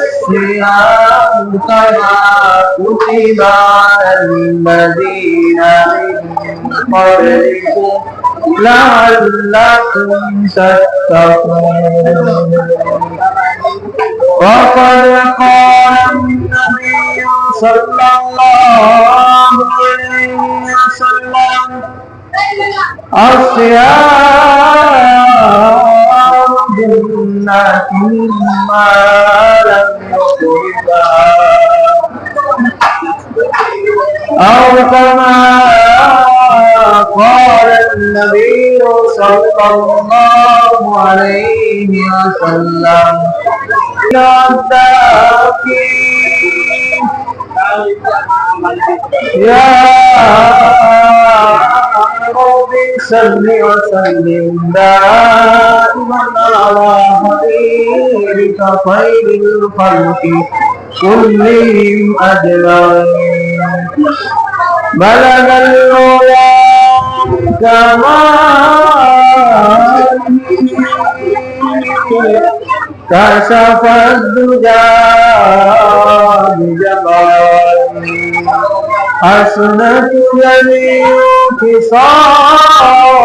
الصيام كما كتب على الذين من قبلكم لعلكم تتقون. وقد قال النبي صلى الله عليه وسلم الصيام جنة ما لم يقربها أو كما قال النبي صلى الله عليه وسلم يا رب صل وسلم دائما على حبيبك خير الخلق كلهم أجمعين. بلغ العلا كماله كشف الدجى بجماله حسنت جميع خصاله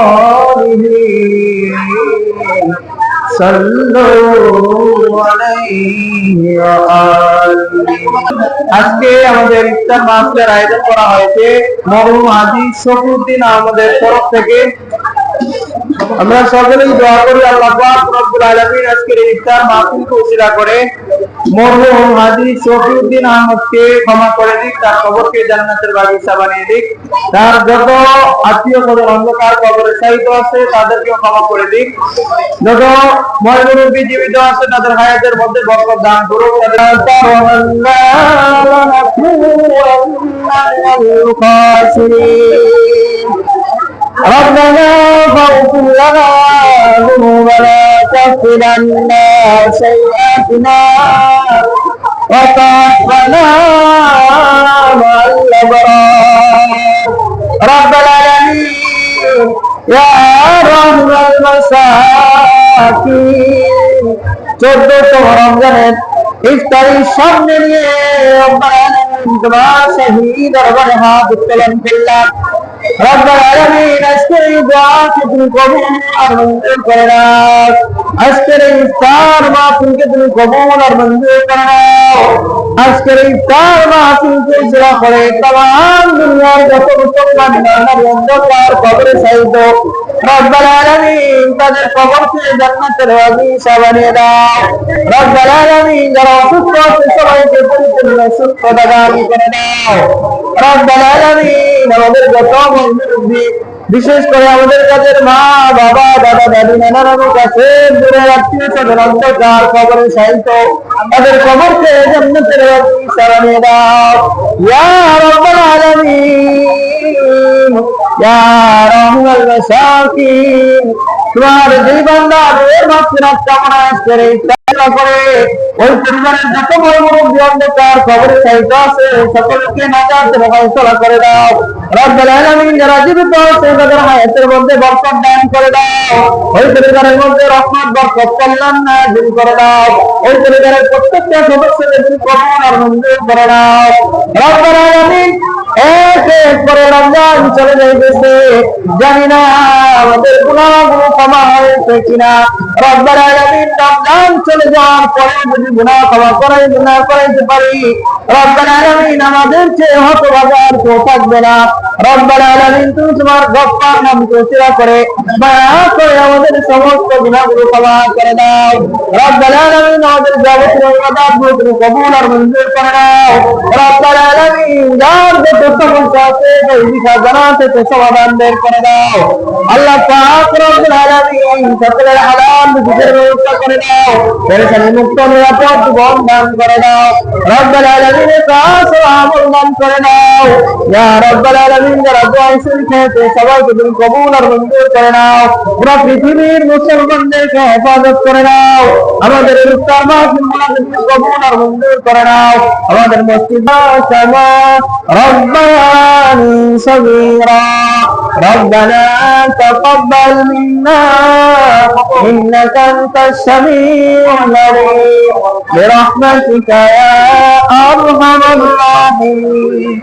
صلوا عليه وآله. আজকে আমাদের ইফতার মাহফিলের আয়োজন করা হয়েছে মরহুম হাজী শফিউদ্দিন আহমদের তরফ থেকে। আমরা সকলেই দোয়া করি আল্লাহ পাক রব্বুল আলামিন আজকের এই ইফতার মাহফিলকে উসিলা করে মরহুম হাজী শফিউদ্দিন আহমদকে ক্ষমা করে দিক, তার কবরকে জান্নাতের বাগিচা বানিয়ে দিক, তার যত আত্মীয় স্বজন অন্ধকার কবরে শায়িত আছে তাদেরকেও ক্ষমা করে দিক, যত মরহুমী জীবিত আছে তাদের হায়াতের মধ্যে বরকত দান করুক। ربنا فاغفر لنا ذنوبنا وكفر عنا سيئاتنا وتوفنا مع الأبرار. رب العالمين يا رحم المساكين 14তম রমজানের ইফতারির সামনে নিয়ে তোমার শহীদ দরবারে হাত উত্তোলন করলাম। রব্বুল আলামিন আজকের এই দোয়াকে তুমি কবুল আর মঞ্জুর করে নাও। আজকের এই ইফতার মাহফিলকে তুমি কবুল আর মঞ্জুর করে নাও। আজকের এই ইফতার মাহফিলকে উসিলা করে तमाम দুনিয়ার যত মুসলমান নারী অন্ধকার কবরে শায়িত রব্বুল আলামিন তাদের কবরকে জান্নাতের বাগিচা বানিয়ে দাও। রব্বুল আলামিন যারা অসুস্থ আছে সবাইকে পরিপূর্ণ সুস্থতা দান করে দাও। রব্বুল আলামিন আমাদের যত মুরব্বি, বিশেষ করে আমাদের কাছের মা বাবা দাদা দাদি নানা নানুর কাছে দূরের আত্মীয় স্বজন অন্ধকার কবরে শায়িত তাদের কবরকে জান্নাতের বাগিচা বানিয়ে দাও। ইয়া রাব্বাল আলামিন ইয়া রাহমাল মাসাকিন তোমার যে বান্দাদের মাগফিরাত কামনা করে করে ওই পরিবারের যত বড় মুরব্বি অন্ধকার কবরে শায়িত আছে সকলকে নাজাতের ফয়সালা করে দাও। রব্বুল আলামিন যারা জীবিত আছে তাদের হায়াতের মধ্যে বরকত দান করে দাও। ওই পরিবারের মধ্যে রহমত বরকত কল্যাণ নাযিল করে দাও। ওই পরিবারের প্রত্যেকটা সদস্যদের তুমি কবুল আর মঞ্জুর করে দাও। রব্বুল আলামিন এক এক করে রমজান চলে যাইতেছে, জানি না আমাদের গুনাহগুলো ক্ষমা হয়েছে কিনা। রব্বুল আলামিন রমজান চলে যাওয়ার পরে যদি গুনাহ ক্ষমা করাইতে পারি, রব্বুল আলামিন আমাদের চেয়ে হতভাগার কেউ থাকবে না। রব্বুল আলামিন তুমি তোমার গফফার নামকে উসিলা করে দয়া করে আমাদের সমস্ত গুনাহগুলো ক্ষমা করে দাও। রব্বুল আলামিন আমাদের যাবতীয় ইবাদতগুলো তুমি কবুল আর মঞ্জুর করে নাও। রব্বুল আলামিন যার যত সমস্যা আছে সেই খাজানা থেকে সমাধান বের করে দাও। আল্লাহ পাক রব্বুল আলামিন সকলের হালাল রিজিকের ব্যবস্থা করে দাও। পেরেশানি মুক্ত নিরাপদ জীবন দান করে দাও। রব্বুল আলামিনের কাছে আমল দান করে দাও। ইয়া রাব্বাল আলামিন যারা দোয়া শিখেছে সবাইকে তুমি কবুল আর মঞ্জুর করে নাও। পুরো পৃথিবীর মুসলমানদেরকে হেফাজত করে নাও। আমাদের ইফতার মাহফিলগুলোকে তুমি কবুল আর মঞ্জুর করে নাও। আমাদের মসজিদ সামা রব্বানি সগীরা রব্বানা তাকাব্বাল মিন্না إنك أنت السميع العليم برحمتك يا أرحم الراحمين